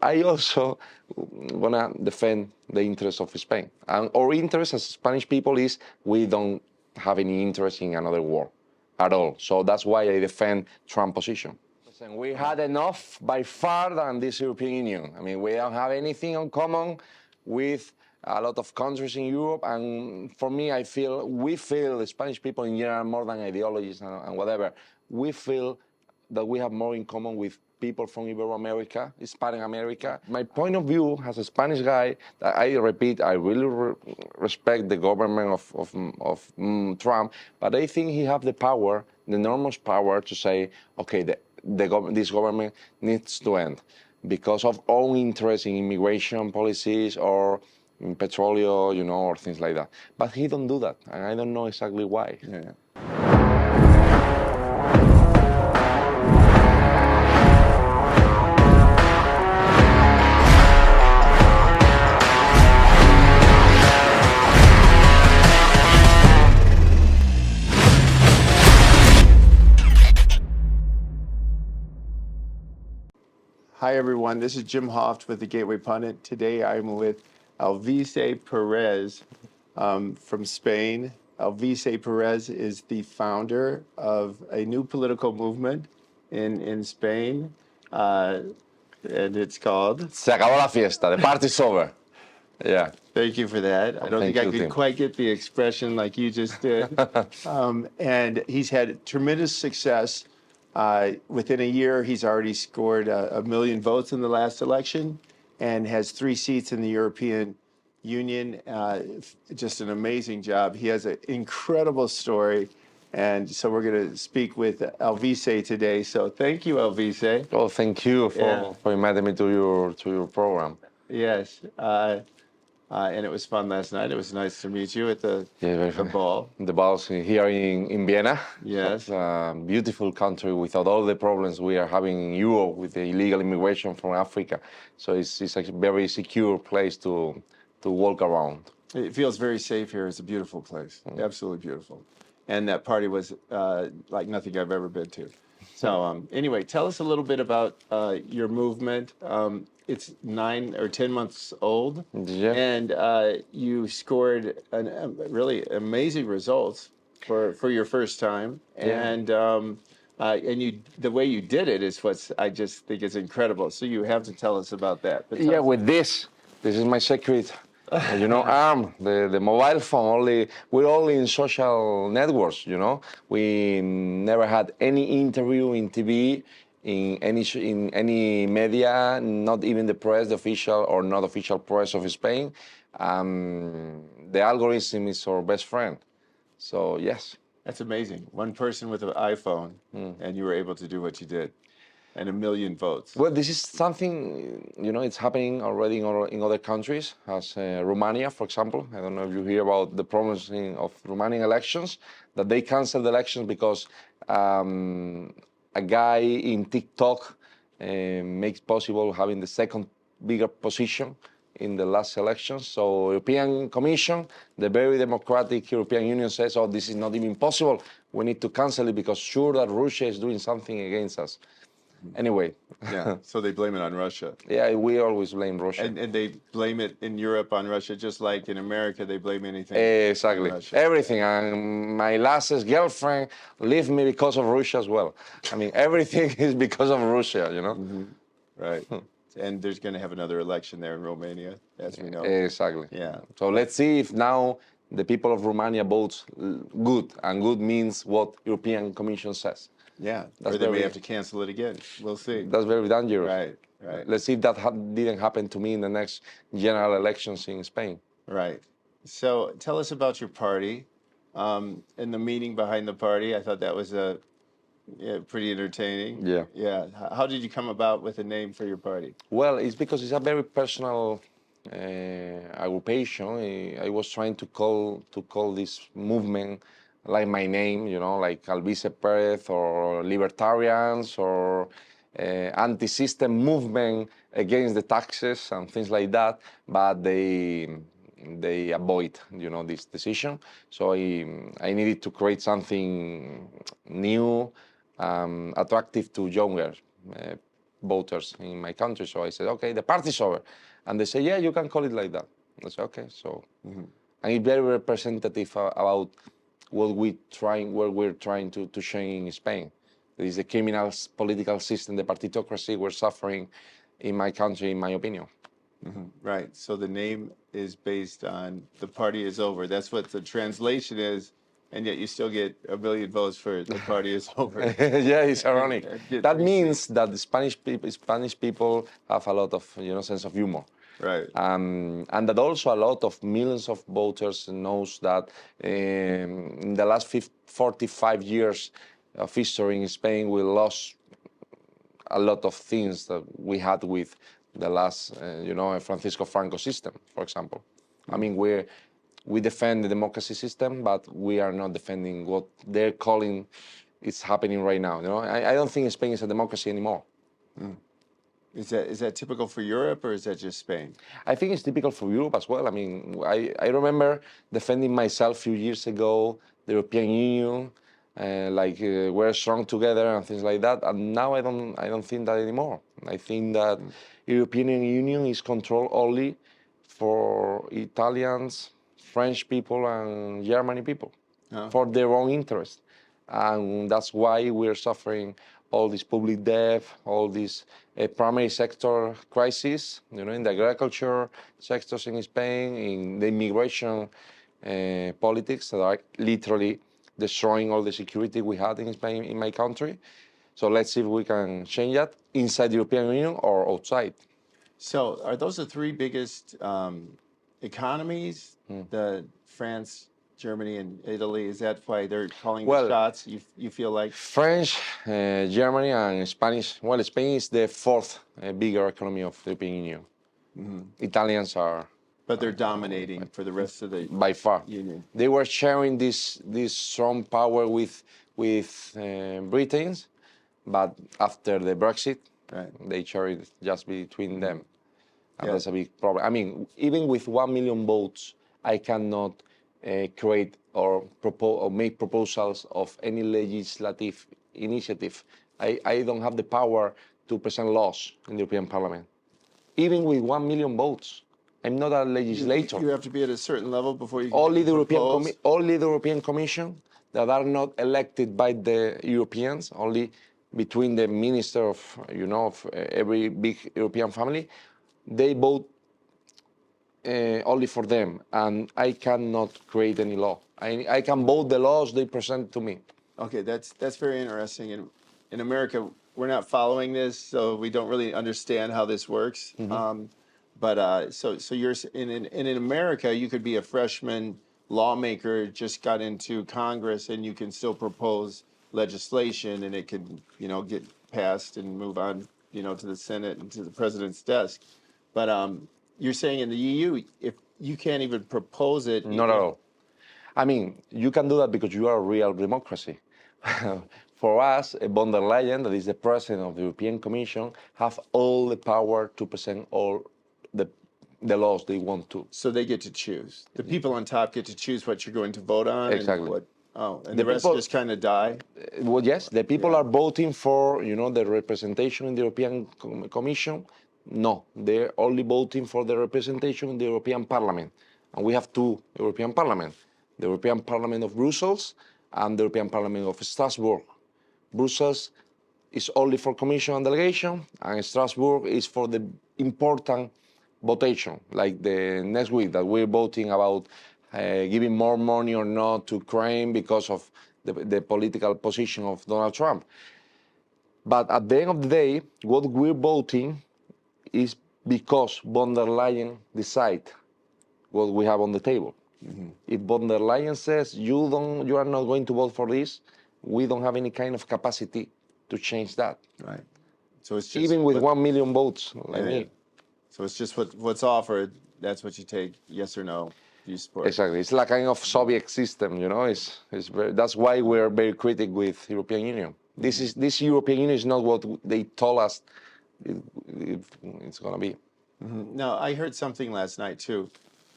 I also want to defend the interests of Spain. And our interest as Spanish people is we don't have any interest in another war at all. So that's why I defend Trump's position. Listen, we had enough by far than this European Union. I mean, we don't have anything in common with a lot of countries in Europe. And for me, we feel, the Spanish people in general, more than ideologies and whatever, we feel that we have more in common with people from Ibero-America, Hispanic America. My point of view as a Spanish guy, I repeat, I really respect the government of Trump, but I think he have the power, the enormous power to say, okay, this government needs to end because of own interest in immigration policies or in petroleum, or things like that. But he don't do that, and I don't know exactly why. Yeah. Hi, everyone. This is Jim Hoft with the Gateway Pundit. Today, I'm with Alvise Pérez from Spain. Alvise Pérez is the founder of a new political movement in Spain, and it's called... Se acabó la fiesta. The party's over. Yeah. Thank you for that. I don't think I could Tim. quite get the expression like you just did. And he's had tremendous success. Within a year, he's already scored 1 million votes in the last election and has 3 seats in the European Union. Just an amazing job. He has an incredible story. And so we're going to speak with Alvise today. So thank you, Alvise. Oh, thank you for inviting me to your program. Yes. And it was fun last night. It was nice to meet you at the ball. The balls here in Vienna. Yes. It's a beautiful country without all the problems we are having in Europe with the illegal immigration from Africa. So it's a very secure place to walk around. It feels very safe here. It's a beautiful place. Absolutely beautiful. And that party was like nothing I've ever been to. So anyway, tell us a little bit about your movement. It's 9 or 10 months old, and you scored really amazing results for your first time. And the way you did it is what I just think is incredible. So you have to tell us about that. With this is my secret. ARM, the mobile phone, we're only in social networks, We never had any interview in TV, in any media, not even the press, the official or not official press of Spain. The algorithm is our best friend. So, yes. That's amazing. One person with an iPhone, and you were able to do what you did. And 1 million votes. Well, this is something, it's happening already in other countries, as Romania, for example. I don't know if you hear about the problems of Romanian elections, that they canceled the elections because a guy in TikTok makes possible having the second bigger position in the last elections. So European Commission, the very democratic European Union says, oh, this is not even possible. We need to cancel it because sure that Russia is doing something against us. Anyway. Yeah, so they blame it on Russia. Yeah, we always blame Russia. And they blame it in Europe on Russia, just like in America they blame anything exactly. on Russia. Everything. And my last girlfriend left me because of Russia as well. I mean, everything is because of Russia, Right. And there's going to have another election there in Romania, as we know. Exactly. Yeah. So let's see if now the people of Romania vote good, and good means what European Commission says. Yeah, or they may have to cancel it again. We'll see. That's very dangerous. Right. Let's see if that didn't happen to me in the next general elections in Spain. Right. So tell us about your party and the meaning behind the party. I thought that was pretty entertaining. Yeah. Yeah. How did you come about with a name for your party? Well, it's because it's a very personal aggregation. I was trying to call this movement like my name, like Alvise Pérez or libertarians or anti-system movement against the taxes and things like that, but they avoid, this decision. So I needed to create something new, attractive to younger voters in my country. So I said, okay, the party's over. And they say, yeah, you can call it like that. I said, okay. So, and it's very representative about what we're trying to change in Spain. There is the criminal political system, the partitocracy we're suffering in my country, in my opinion. Right. So the name is based on the party is over. That's what the translation is, and yet you still get a billion votes for the party is over. Yeah, it's ironic. get That 3 means that the Spanish people have a lot of sense of humor. Right. And that also a lot of millions of voters knows that in the last 45 years of history in Spain, we lost a lot of things that we had with the last, Francisco Franco system, for example. I mean, we defend the democracy system, but we are not defending what they're calling is happening right now. I don't think Spain is a democracy anymore. Is that typical for Europe, or is that just Spain? I think it's typical for Europe as well. I mean, I remember defending myself a few years ago, the European Union, we're strong together and things like that. And now I don't think that anymore. I think that European Union is controlled only for Italians, French people, and Germany people for their own interest. And that's why we're suffering all this public debt, all this primary sector crisis, in the agriculture sectors in Spain, in the immigration politics that are literally destroying all the security we had in Spain, in my country. So let's see if we can change that inside the European Union or outside. So are those the 3 biggest economies? The France, Germany, and Italy. Is that why they're calling the shots? You feel like French, Germany, and Spanish. Well, Spain is the 4th bigger economy of the European Union. Italians are, but they're dominating for the rest of the by far. Union. They were sharing this strong power with Britain, but after the Brexit, they share it just between them. And that's a big problem. I mean, even with 1 million votes, I cannot create or propose or make proposals of any legislative initiative. I don't have the power to present laws in the European Parliament. Even with 1 million votes, I'm not a legislator. You have to be at a certain level before you can only the propose. Only the European Commission that are not elected by the Europeans, only between the minister of every big European family, they vote only for them, and I cannot create any law. I can vote the laws they present to me. Okay, that's very interesting. And in America, we're not following this, so we don't really understand how this works. So you're in America, you could be a freshman lawmaker, just got into Congress, and you can still propose legislation, and it can get passed and move on to the Senate and to the president's desk. But you're saying in the EU, if you can't even propose it. Not at all. I mean, you can do that because you are a real democracy. For us, von der Leyen, that is the president of the European Commission, have all the power to present all the laws they want to. So they get to choose. The people on top get to choose what you're going to vote on. Exactly. And the rest just kind of die? Well, yes, the people are voting for, the representation in the European Commission. No, they're only voting for the representation in the European Parliament. And we have 2 European Parliaments, the European Parliament of Brussels and the European Parliament of Strasbourg. Brussels is only for Commission and delegation, and Strasbourg is for the important votation, like the next week that we're voting about giving more money or not to Ukraine because of the political position of Donald Trump. But at the end of the day, what we're voting is because von der Leyen decide what we have on the table. If von der Leyen says you are not going to vote for this, we don't have any kind of capacity to change that. Right. So it's just even with 1 million votes like me. So it's just what's offered. That's what you take. Yes or no. You support. Exactly. It's like a kind of Soviet system. That's why we're very critical with European Union. This European Union is not what they told us it's going to be. Now, I heard something last night too,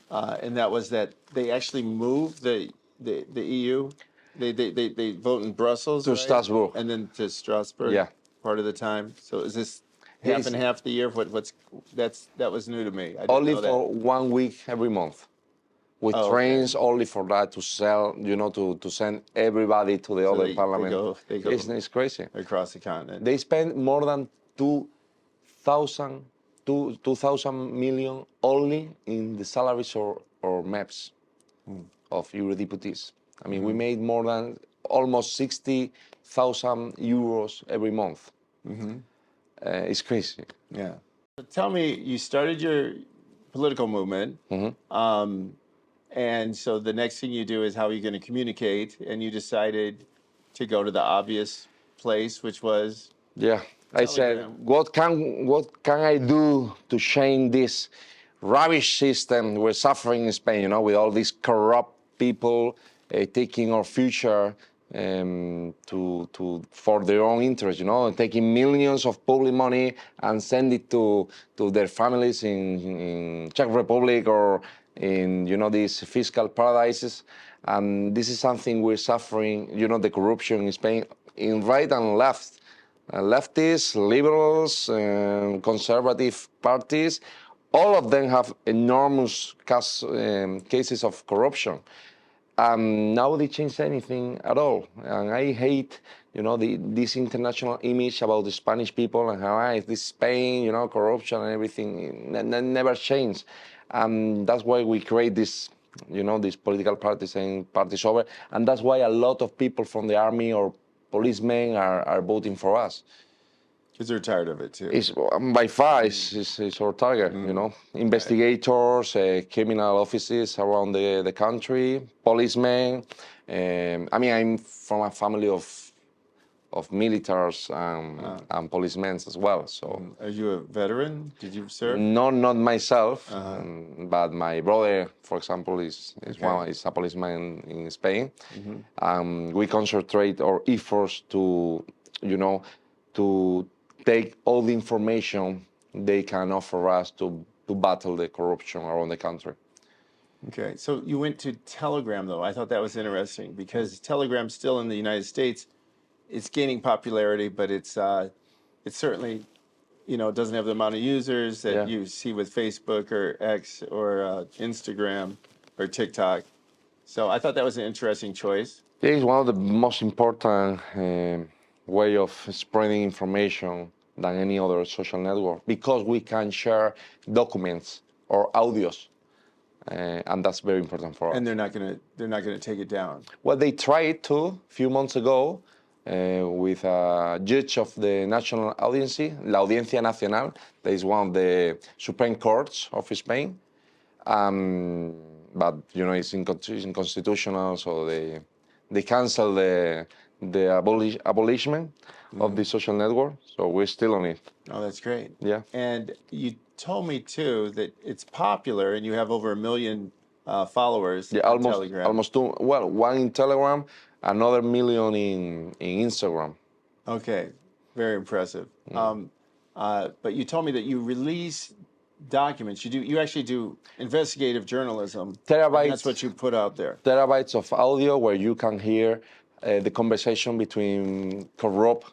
and that was that they actually moved the EU. They vote in Brussels To Strasbourg. and then to Strasbourg. Yeah. Part of the time. So is this? half and half the year. That was new to me. I didn't Only know that. for 1 week every month, with Oh, okay. trains only for that to sell, to send everybody to the other parliament. They go It's crazy. across the continent. They spend more than 2,000 million only in the salaries or MEPs of Eurodeputies. I mean, we made more than almost 60,000 euros every month. It's crazy. Yeah. So tell me, you started your political movement, and so the next thing you do is how are you going to communicate, and you decided to go to the obvious place, which was Yeah, I said, Telegram. what can I do to change this rubbish system we're suffering in Spain? With all these corrupt people taking our future for their own interest. Taking millions of public money and send it to their families in Czech Republic or in these fiscal paradises. And this is something we're suffering. The corruption in Spain, in right and left. Leftists, liberals, conservative parties, all of them have enormous cases of corruption. Nobody changed anything at all. And I hate, this international image about the Spanish people and how it's this Spain, corruption and everything never changed. That's why we create this, these political parties and parties over. And that's why a lot of people from the army or policemen are voting for us. Because they're tired of it too. It's by far is our target. Investigators, criminal offices around the country, policemen. I'm from a family of militaries and policemen as well. So, Are you a veteran? Did you serve? no, not myself, but my brother, for example, is a policeman in Spain. We concentrate our efforts to take all the information they can offer us to battle the corruption around the country. Okay, so you went to Telegram, though. I thought that was interesting because Telegram still in the United States, it's gaining popularity, but it's certainly, doesn't have the amount of users that you see with Facebook or X or Instagram or TikTok. So I thought that was an interesting choice. It is one of the most important way of spreading information than any other social network because we can share documents or audios, and that's very important for us. And they're not gonna take it down. Well, they tried to a few months ago with a judge of the National Audiencia, La Audiencia Nacional, that is one of the Supreme Courts of Spain. But it's unconstitutional, so they cancel the abolishment of the social network. So we're still on it. Oh, that's great. Yeah. And you told me too that it's popular, and you have over 1 million followers. Yeah, on Telegram. almost two. Well, one in Telegram, another million in Instagram. Okay, very impressive. But you told me that you release documents. You actually do investigative journalism. Terabytes. That's what you put out there. Terabytes of audio where you can hear the conversation between corrupt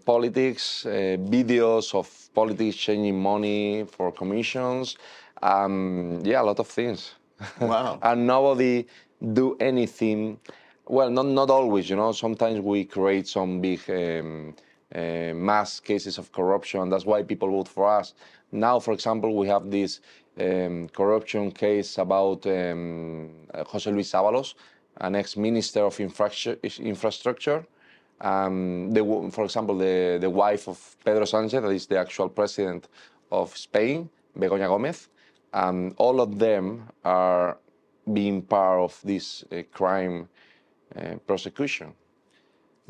politics, videos of politics changing money for commissions. A lot of things. Wow. And nobody do anything. Well, not always, Sometimes we create some big mass cases of corruption. That's why people vote for us. Now, for example, we have this corruption case about José Luis Ábalos, an ex-minister of infrastructure. For example, the wife of Pedro Sánchez, that is the actual president of Spain, Begoña Gómez. All of them are being part of this crime prosecution.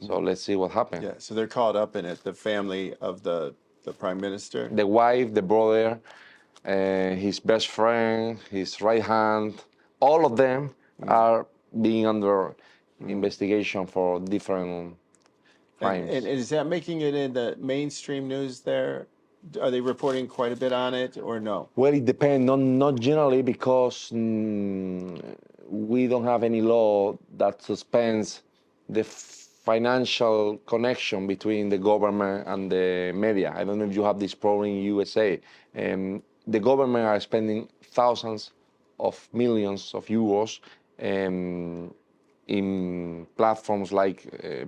So let's see what happens. Yeah, so they're caught up in it, the family of the prime minister. The wife, the brother, his best friend, his right hand, all of them are being under investigation for different crimes. And is that making it in the mainstream news there? Are they reporting quite a bit on it or no? Well, it depends, not generally, because we don't have any law that suspends the financial connection between the government and the media. I don't know if you have this problem in USA. The government are spending thousands of millions of euros in platforms like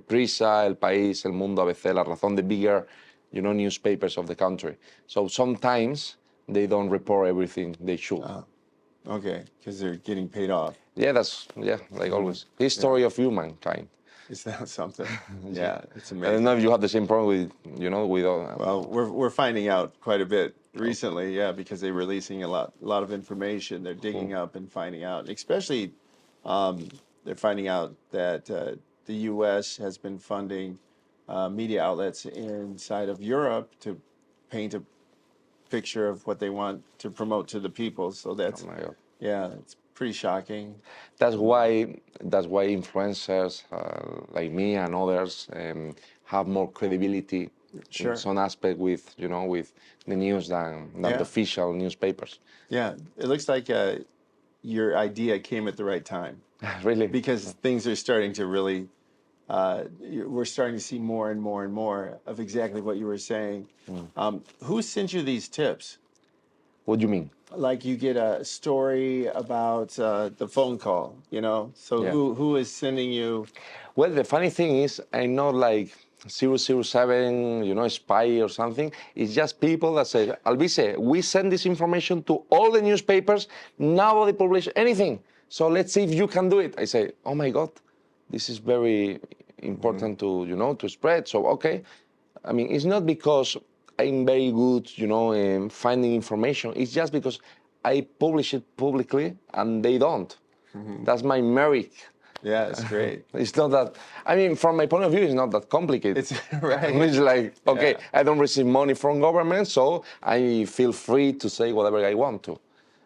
Prisa, El País, El Mundo, ABC, La Razón, the bigger, newspapers of the country. So sometimes they don't report everything they should. Okay, because they're getting paid off. Yeah, like always. History of humankind. Is that something? Yeah, it's I amazing. don't know if you have the same problem with, with. Well, we're finding out quite a bit recently, yeah, because they're releasing a lot of information. They're digging up and finding out, especially they're finding out that the U.S. has been funding media outlets inside of Europe to paint a picture of what they want to promote to the people. So that's, Oh my God. yeah, it's pretty shocking. That's why influencers like me and others have more credibility Sure. in some aspect with with the news than Yeah. the official newspapers. Yeah, it looks like your idea came at the right time. Really? Because things are starting to really, we're starting to see more and more and more of exactly what you were saying. Who sent you these tips? What do you mean? Like you get a story about the phone call, So Yeah. who is sending you? Well, the funny thing is, I'm not like 007, spy or something. It's just people that say, Alvise, we send this information to all the newspapers. Nobody publish anything. So let's see if you can do it. I say, oh my God, this is very important to, to spread. So, okay. I mean, it's not because I'm very good, in finding information. It's just because I publish it publicly and they don't. That's my merit. Yeah, it's great. It's not that, I mean, from my point of view, it's not that complicated. It's right. It's like, okay, Yeah. I don't receive money from government, so I feel free to say whatever I want to.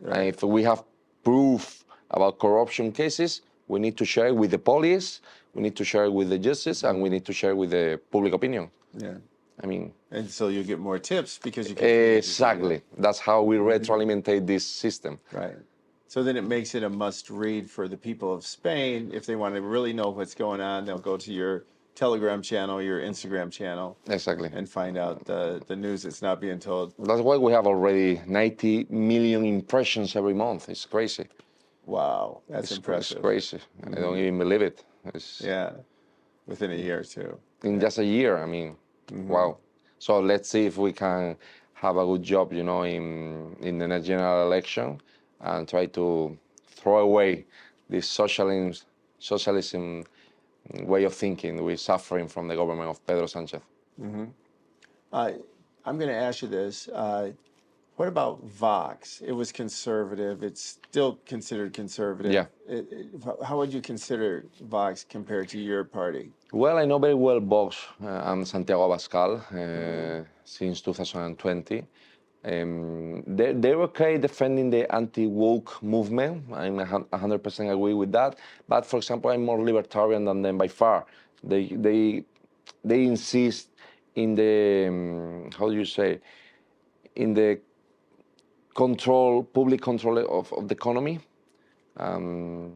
Right. And if we have proof about corruption cases, we need to share it with the police, we need to share it with the justice, and we need to share it with the public opinion. Yeah. I mean, And so you get more tips because you can. exactly. That's how we retroalimentate this system. Right. So then it makes it a must-read for the people of Spain. If they want to really know what's going on, they'll go to your Telegram channel, your Instagram channel, Exactly. and find out the news that's not being told. That's why we have already 90 million impressions every month. It's crazy. Wow, that's impressive. It's crazy. And I don't even believe it. Yeah, within a year or two. In just a year, I mean, wow. So let's see if we can have a good job, in the next general election and try to throw away this socialism way of thinking we're suffering from the government of Pedro Sanchez. I'm going to ask you this. What about Vox? It was conservative. It's still considered conservative. Yeah. How would you consider Vox compared to your party? Well, I know very well Vox and Santiago Abascal since 2020. They were okay defending the anti-woke movement. I'm 100% agree with that. But for example, I'm more libertarian than them by far. They insist in the how do you say, in the public control of the economy. And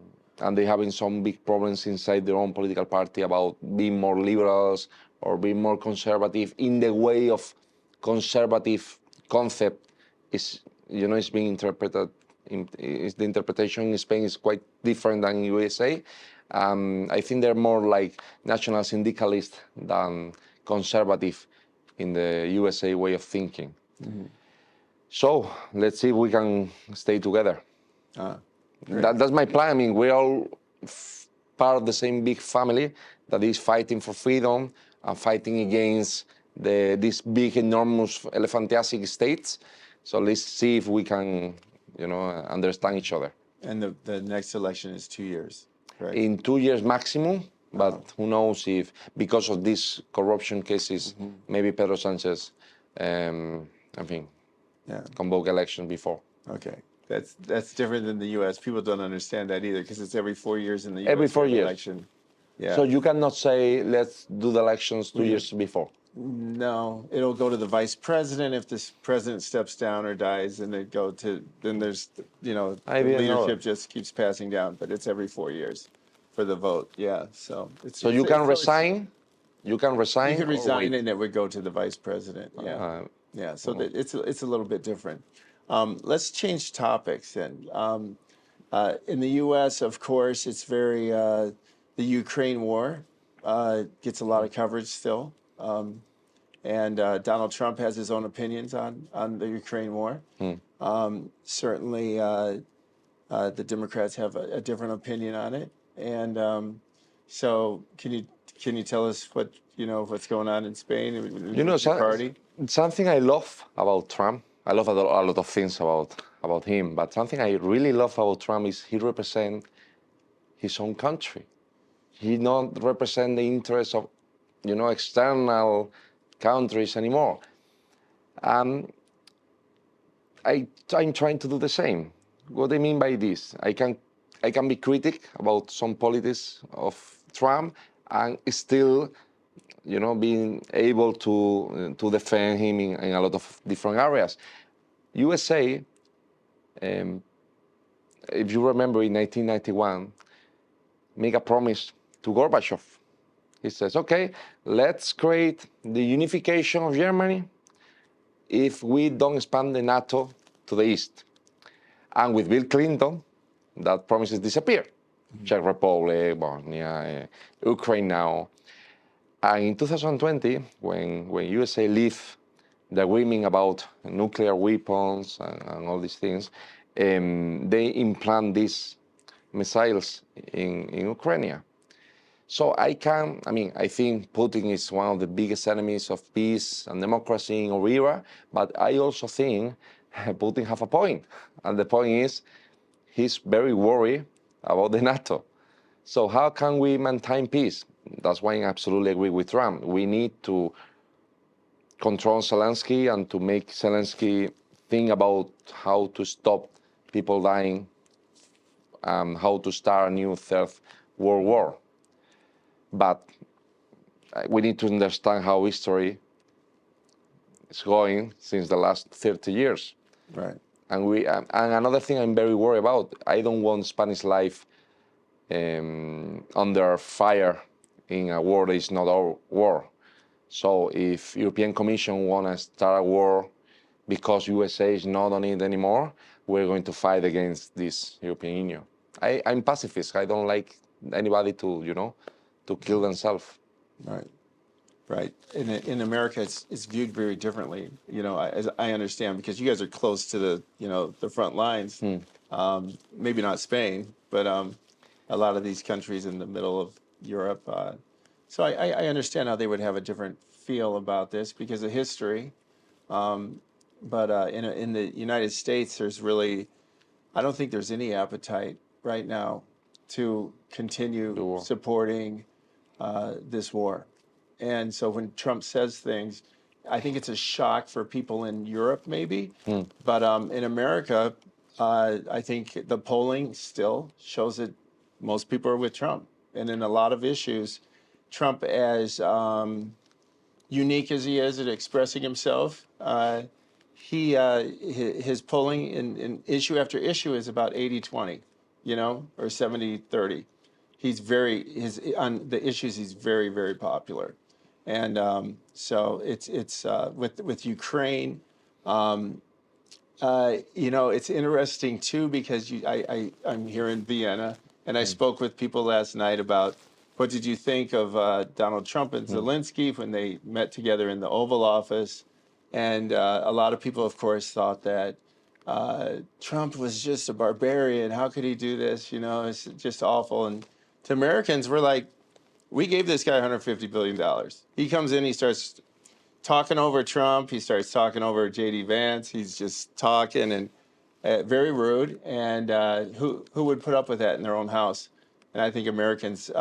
they're having some big problems inside their own political party about being more liberals or being more conservative in the way of conservative concept is, it's being interpreted. The interpretation in Spain is quite different than in USA. I think they're more like national syndicalist than conservative in the USA way of thinking. So let's see if we can stay together. That's my plan. I mean, we're all part of the same big family that is fighting for freedom and fighting against these big, enormous, elephantiasis states. So let's see if we can, understand each other. And the next election is 2 years, right? In 2 years maximum, but who knows if, because of these corruption cases, maybe Pedro Sanchez, convoke elections before. Okay. That's different than the U.S. People don't understand that either because it's every 4 years in the U.S. Every 4 years. Election. Yeah. So you cannot say, let's do the elections 2 years before. No, it'll go to the vice president if this president steps down or dies, and then there's, the leadership just keeps passing down, but it's every 4 years. for the vote. Yeah. So it's So you can resign. You can you resign could or resign wait. and it would go to the vice president. Yeah. Uh, Yeah. So that it's a little bit different. Let's change topics then. In the U.S., of course, it's very the Ukraine war gets a lot of coverage still. And Donald Trump has his own opinions on the Ukraine war. Certainly, the Democrats have a different opinion on it. And so, can you tell us what's going on in Spain You know, with your party? something I love about Trump. I love a lot of things about him, but something I really love about Trump is he represents his own country. He not represent the interests of, external countries anymore. Um, I'm trying to do the same. What I mean by this, I can be critic about some politics of Trump and still, being able to defend him in a lot of different areas. USA, if you remember, in 1991, make a promise to Gorbachev. He says, "Okay, let's create the unification of Germany if we don't expand the NATO to the east." And with Bill Clinton, that promises disappeared. Czech Republic, Bosnia, Ukraine now. And in 2020, when USA leave the agreement about nuclear weapons and all these things, they implant these missiles in Ukraine. So I think Putin is one of the biggest enemies of peace and democracy in our era, but I also think Putin have a point. And the point is, he's very worried about the NATO. So how can we maintain peace? That's why I absolutely agree with Trump. We need to control Zelensky and to make Zelensky think about how to stop people dying, how to start a new third world war. But we need to understand how history is going since the last 30 years. Right. And another thing I'm very worried about, I don't want Spanish life under fire in a war that is not our war. So if European Commission want to start a war because USA is not on it anymore, we're going to fight against this European Union. I'm pacifist. I don't like anybody to kill themselves. Right. Right. In America, it's viewed very differently. As I understand, because you guys are close to the front lines. Maybe not Spain, but a lot of these countries in the middle of Europe. So I understand how they would have a different feel about this because of history. But in the United States, I don't think there's any appetite right now to continue supporting this war. And so when Trump says things, I think it's a shock for people in Europe, maybe. But in America, I think the polling still shows that most people are with Trump. And in a lot of issues, Trump, as unique as he is at expressing himself, his polling in issue after issue is about 80-20, or 70-30. On the issues, he's very, very popular. And so it's with Ukraine, it's interesting too because I'm here in Vienna and I spoke with people last night about what did you think of Donald Trump and Zelensky when they met together in the Oval Office, and a lot of people, of course, thought that Trump was just a barbarian. How could he do this? It's just awful. And to Americans, we're like, we gave this guy $150 billion. He comes in, he starts talking over Trump. He starts talking over J.D. Vance. He's just talking and very rude. And who would put up with that in their own house? And I think Americans,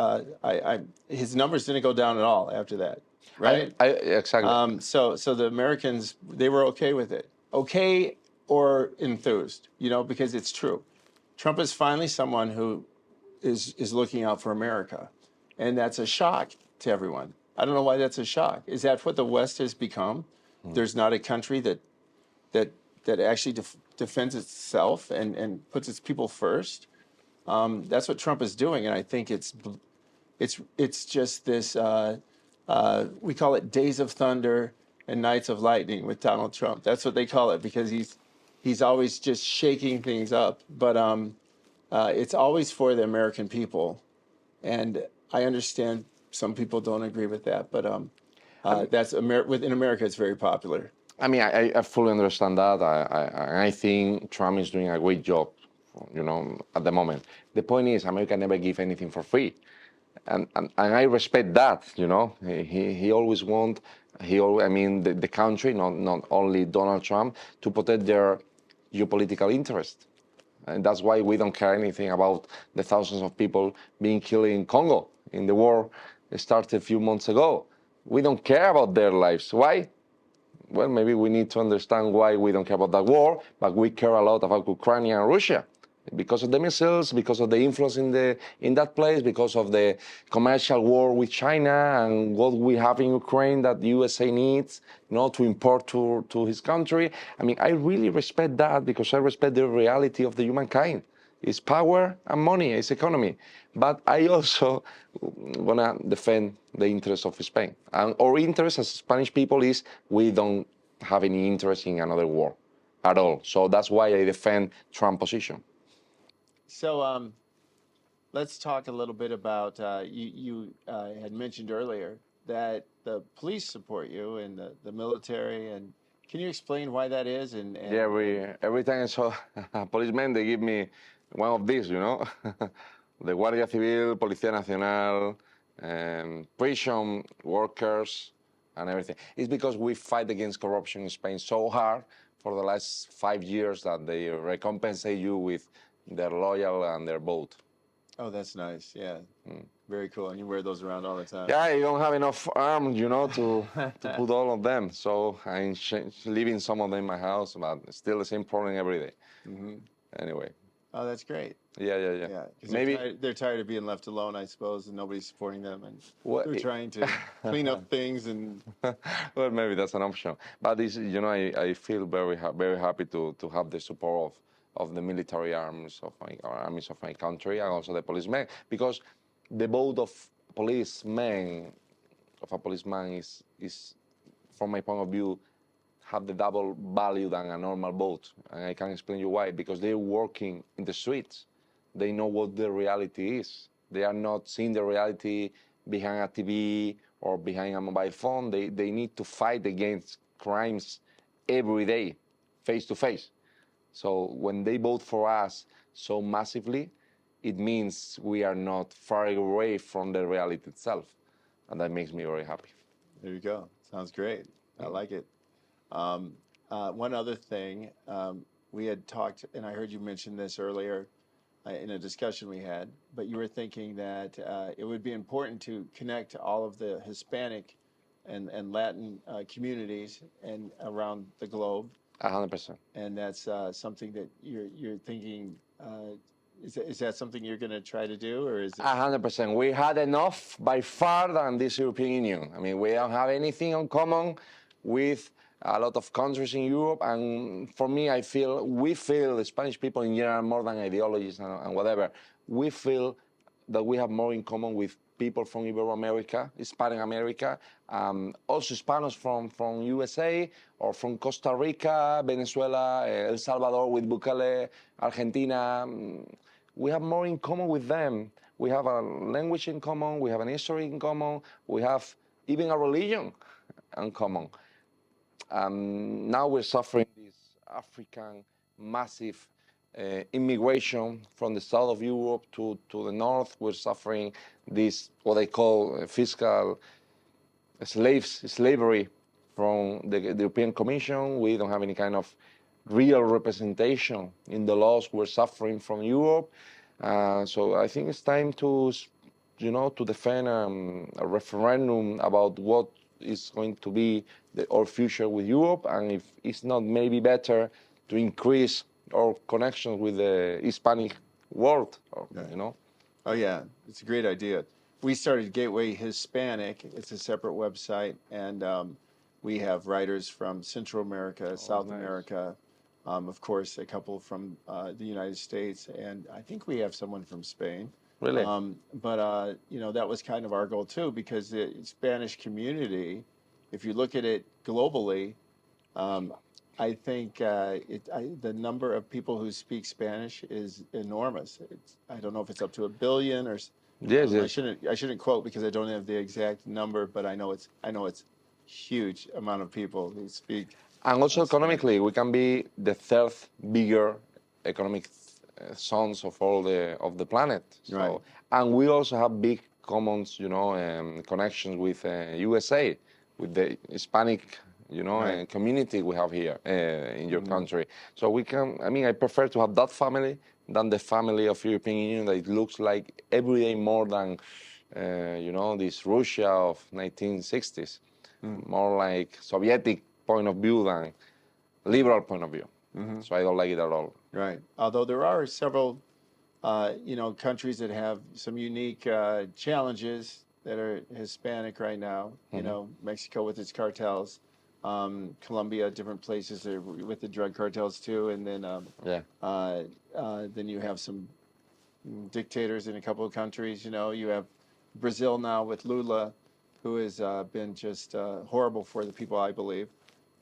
his numbers didn't go down at all after that, right? Exactly. So the Americans, they were okay with it. Okay or enthused, because it's true. Trump is finally someone who is looking out for America. And that's a shock to everyone. I don't know why that's a shock. Is that what the West has become? There's not a country that actually defends itself and puts its people first. That's what Trump is doing, and I think it's just this. We call it Days of Thunder and Nights of Lightning with Donald Trump. That's what they call it because he's always just shaking things up. But it's always for the American people, and I understand some people don't agree with that, but within America, it's very popular. I mean, I fully understand that. I think Trump is doing a great job, at the moment. The point is, America never give anything for free. And I respect that, He always I mean, the country, not only Donald Trump, to protect their geopolitical interest. And that's why we don't care anything about the thousands of people being killed in Congo in the war that started a few months ago. We don't care about their lives. Why? Well, maybe we need to understand why we don't care about that war, but we care a lot about Ukraine and Russia because of the missiles, because of the influence in that place, because of the commercial war with China and what we have in Ukraine that the USA needs, to import to his country. I mean, I really respect that because I respect the reality of the humankind. It's power and money, it's economy. But I also want to defend the interests of Spain. And our interest as Spanish people is we don't have any interest in another war at all. So that's why I defend Trump's position. So let's talk a little bit about you had mentioned earlier that the police support you and the military, and can you explain why that is? Yeah, every time I saw a policeman, they give me one of these, the Guardia Civil, Policía Nacional, prison workers, and everything. It's because we fight against corruption in Spain so hard for the last 5 years that they recompensate you with their loyal and their vote. Oh, that's nice. Yeah. Very cool. And you wear those around all the time. Yeah, you don't have enough arms, to put all of them. So I'm leaving some of them in my house, but still the same problem every day. Anyway. Oh, that's great. Yeah. Yeah, because they're tired of being left alone, I suppose, and nobody's supporting them, and they're trying to clean up things. And well, maybe that's an option. But this, I feel very happy to have the support of the military armies of my country and also the policemen, because the vote of a policeman is from my point of view have the double value than a normal vote, and I can explain you why. Because they're working in the streets, they know what the reality is. They are not seeing the reality behind a TV or behind a mobile phone. They need to fight against crimes every day, face to face. So when they vote for us so massively, it means we are not far away from the reality itself, and that makes me very happy. There you go. Sounds great. I like it. One other thing, we had talked, and I heard you mention this earlier in a discussion we had, but you were thinking that it would be important to connect all of the Hispanic and Latin communities and around the globe. 100%. And that's something that you're thinking. Is that something you're going to try to do, or is it? 100%. We had enough by far than this European Union. I mean, we don't have anything in common with a lot of countries in Europe, and for me, we feel, the Spanish people in general, more than ideologies and whatever, we feel that we have more in common with people from Ibero-America, Hispanic America, also Spanish from USA or from Costa Rica, Venezuela, El Salvador with Bukele, Argentina. We have more in common with them. We have a language in common, we have an history in common, we have even a religion in common. Now we're suffering this African massive immigration from the south of Europe to the north. We're suffering this, what they call fiscal slavery from the European Commission. We don't have any kind of real representation in the laws we're suffering from Europe. So I think it's time to defend a referendum about what is going to be our future with Europe, and if it's not maybe better to increase our connections with the Hispanic world, Oh yeah, it's a great idea. We started Gateway Hispanic. It's a separate website, and we have writers from Central America, South America, Of course, a couple from the United States, and I think we have someone from Spain. Really? But you know, that was kind of our goal too, because the Spanish community, if you look at it globally, um, I think the number of people who speak Spanish is enormous. I don't know if it's up to 1 billion or Yes, yes. I shouldn't quote because I don't have the exact number, but I know it's huge amount of people who speak And also Spanish. economically, we can be the third bigger economic zones of all the planet. Right. So, and we also have big commons, connections with USA, with the Hispanic, Right. community we have here in your country. So we can. I mean, I prefer to have that family than the family of European Union that it looks like every day more than, this Russia of 1960s, more like Sovietic point of view than liberal point of view. So I don't like it at all. Right. Although there are several, you know, countries that have some unique challenges that are Hispanic right now. You know, Mexico with its cartels, Colombia, different places there with the drug cartels too, and Yeah. then you have some dictators in a couple of countries. You know, you have Brazil now with Lula, who has been just horrible for the people, I believe,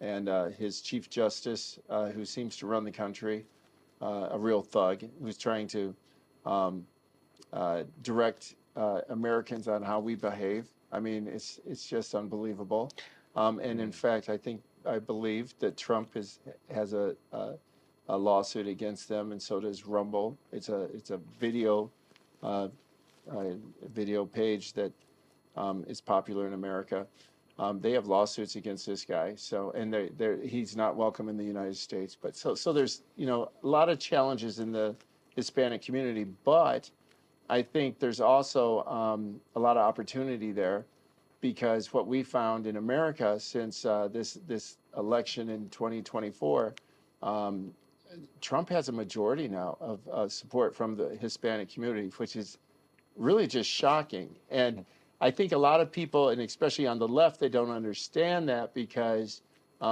and his chief justice, who seems to run the country, a real thug, who's trying to direct Americans on how we behave. I mean, it's just unbelievable. And in fact, I believe that Trump has a lawsuit against them, and so does Rumble. It's a uh, video page that is popular in America. They have lawsuits against this guy. So, and he's not welcome in the United States. But so there's, you know, a lot of challenges in the Hispanic community, but I think there's also a lot of opportunity there, because what we found in America since this election in 2024, Trump has a majority now of support from the Hispanic community, which is really just shocking. And I think a lot of people, and especially on the left, they don't understand that, because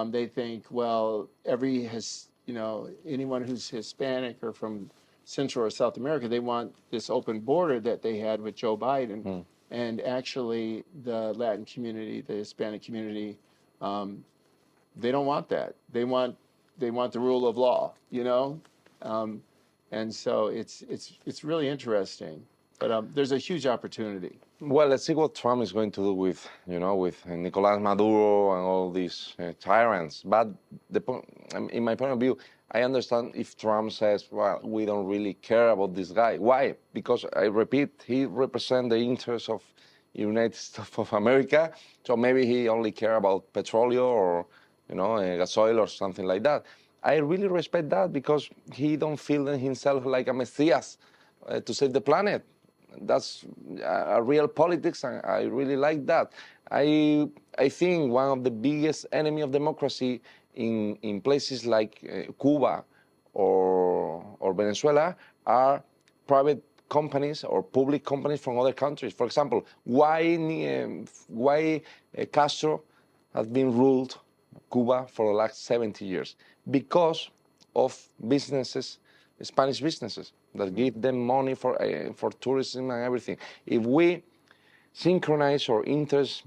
they think, well, anyone who's Hispanic or from Central or South America, they want this open border that they had with Joe Biden. And actually, the Latin community, the Hispanic community, they don't want that. They want the rule of law, you know. And so it's really interesting. But there's a huge opportunity. Well, let's see what Trump is going to do with, with Nicolas Maduro and all these tyrants. But in my point of view, I understand if Trump says, well, we don't really care about this guy. Why? Because I repeat, he represents the interests of United States of America. So maybe he only care about petroleum or, gas oil or something like that. I really respect that, because he don't feel himself like a messias to save the planet. That's a real politics, and I really like that. I think one of the biggest enemy of democracy in places like Cuba or Venezuela are private companies or public companies from other countries. For example, why Castro has been ruled Cuba for the last 70 years? Because of businesses, Spanish businesses that give them money for tourism and everything. If we synchronize our interests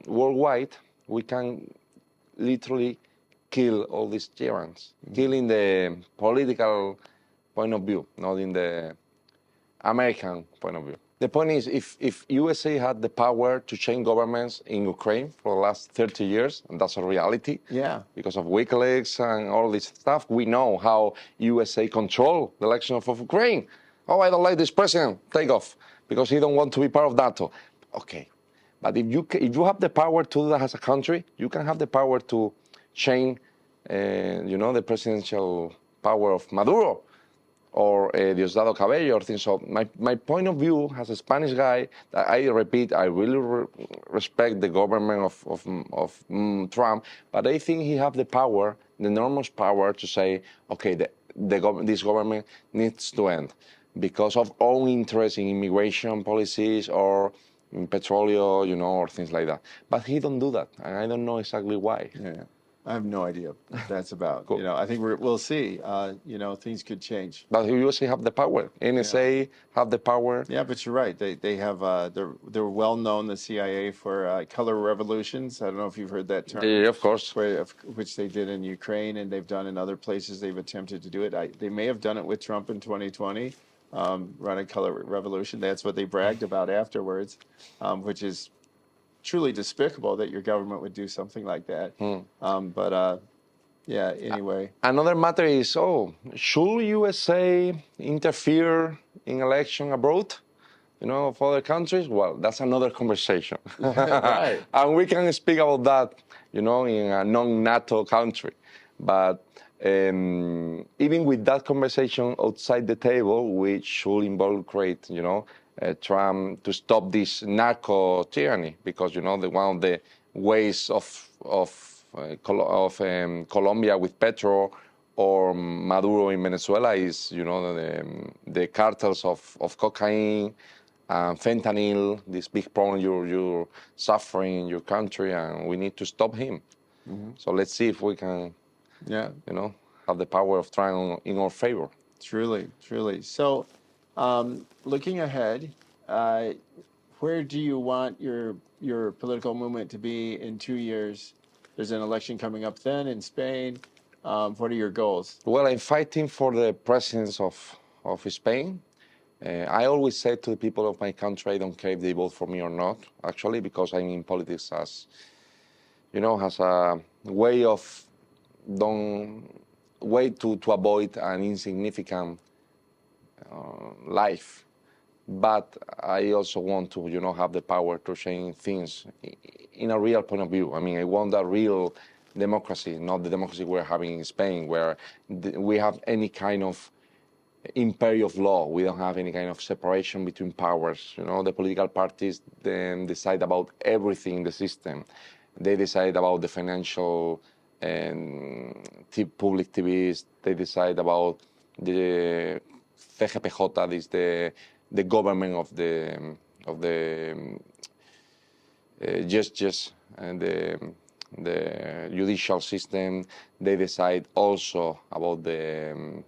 worldwide, we can literally kill all these tyrants. Kill in the political point of view, not in the American point of view. The point is, if USA had the power to change governments in Ukraine for the last 30 years, and that's a reality, Yeah. because of WikiLeaks and all this stuff, we know how USA control the election of Ukraine. Oh, I don't like this president, take off, because he don't want to be part of NATO. Okay, but if you have the power to do that as a country, you can have the power to change, the presidential power of Maduro or Diosdado Cabello or things. So my point of view as a Spanish guy, I repeat, I really respect the government of Trump, but I think he have the power, the enormous power to say, okay, this government needs to end because of own interest in immigration policies or in petroleum, or things like that. But he don't do that, and I don't know exactly why. Yeah. I have no idea what that's about. Cool. You know, I think we'll see. You know, things could change. But the USA have the power. NSA have the power. Yeah, but you're right. They have they're well known, the CIA, for color revolutions. I don't know if you've heard that term. Yeah, of course. Which they did in Ukraine, and they've done in other places. They've attempted to do it. They may have done it with Trump in 2020, run a color revolution. That's what they bragged about afterwards, which is truly despicable that your government would do something like that. Yeah, anyway. Another matter is, should USA interfere in election abroad, of other countries? Well, that's another conversation. Right. And we can speak about that, in a non-NATO country. But even with that conversation outside the table, we should involve, Trump to stop this narco tyranny, because, one of the ways of Colombia with Petro, or Maduro in Venezuela is, the cartels of cocaine and fentanyl, this big problem you're suffering in your country, and we need to stop him. Mm-hmm. So let's see if we can, have the power of trying in our favor. Truly, truly. So, looking ahead, where do you want your political movement to be in 2 years? There's an election coming up then in Spain. What are your goals? Well, I'm fighting for the presidency of Spain. I always say to the people of my country, I don't care if they vote for me or not, actually, because I'm in politics as a way to avoid an insignificant life. But I also want to, have the power to change things in a real point of view. I mean, I want a real democracy, not the democracy we're having in Spain, where we have any kind of imperio of law. We don't have any kind of separation between powers. The political parties then decide about everything in the system. They decide about the financial and public TVs. They decide about the CGPJ, this the government of the justice and the judicial system. They decide also about the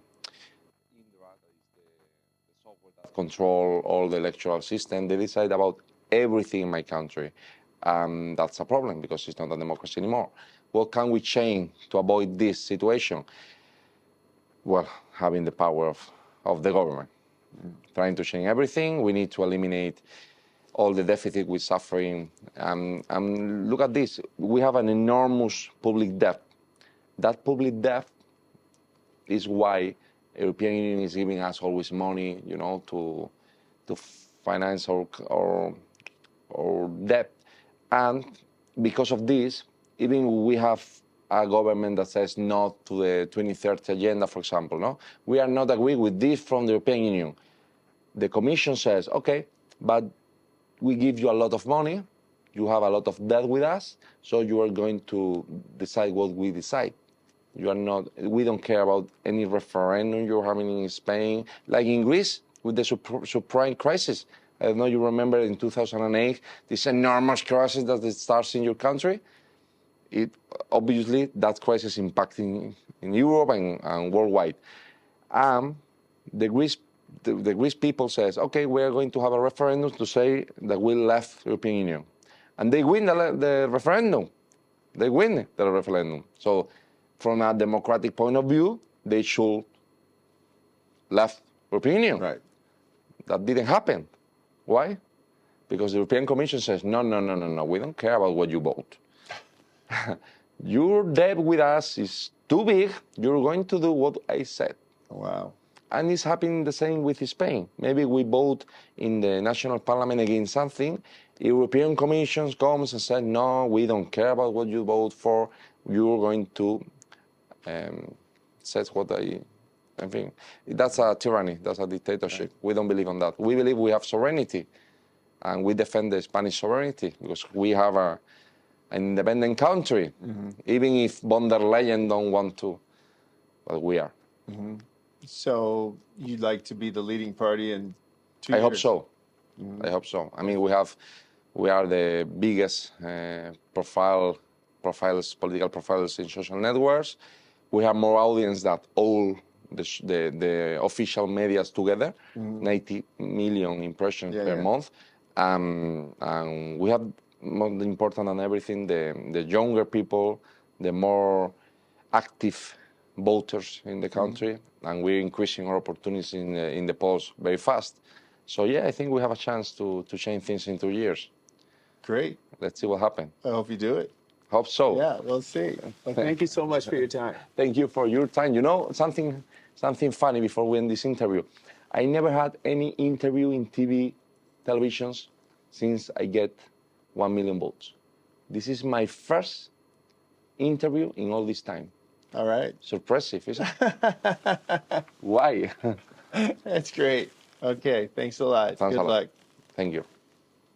software that control all the electoral system. They decide about everything in my country. That's a problem, because it's not a democracy anymore. What can we change to avoid this situation? Well, having the power of the government. Trying to change everything. We need to eliminate all the deficit we're suffering. Look at this. We have an enormous public debt. That public debt is why the European Union is giving us always money, to finance our debt. And because of this, even we have a government that says no to the 2030 agenda, for example. No, we are not agreeing with this from the European Union. The Commission says, okay, but we give you a lot of money, you have a lot of debt with us, so you are going to decide what we decide. You are not. We don't care about any referendum you're having in Spain, like in Greece with the subprime crisis. I don't know, you remember in 2008, this enormous crisis that it starts in your country. Obviously, that crisis impacting in Europe and worldwide. The Greece people says, okay, we are going to have a referendum to say that we left the European Union. And they win the referendum. They win the referendum. So from a democratic point of view, they should left the European Union. Right. That didn't happen. Why? Because the European Commission says, no, we don't care about what you vote. Your debt with us is too big. You're going to do what I said. Wow. And it's happening the same with Spain. Maybe we vote in the national parliament against something. European Commission comes and says, no, we don't care about what you vote for. You're going to says what I think. That's a tyranny. That's a dictatorship. Right. We don't believe on that. We believe we have sovereignty. And we defend the Spanish sovereignty because we have an independent country, even if von der Leyen don't want to, but we are. Mm-hmm. So you'd like to be the leading party in 2 years? I hope so. I hope so. I mean, we are the biggest profile profiles, political profiles in social networks. We have more audience than all the official medias together, 90 million impressions per month. And we have, more important than everything, the younger people, the more active voters in the country, and we're increasing our opportunities in the polls very fast. So yeah, I think we have a chance to change things in 2 years. Great. Let's see what happens. I hope you do it. Hope so. Yeah, we'll see. Well, thank you so much for your time. Thank you for your time. You know, something funny before we end this interview. I never had any interview in televisions since I get 1 million votes. This is my first interview in all this time. All right. Surprising, isn't it? Why? That's great. Okay, thanks a lot. Thanks Good a lot. luck. Thank you.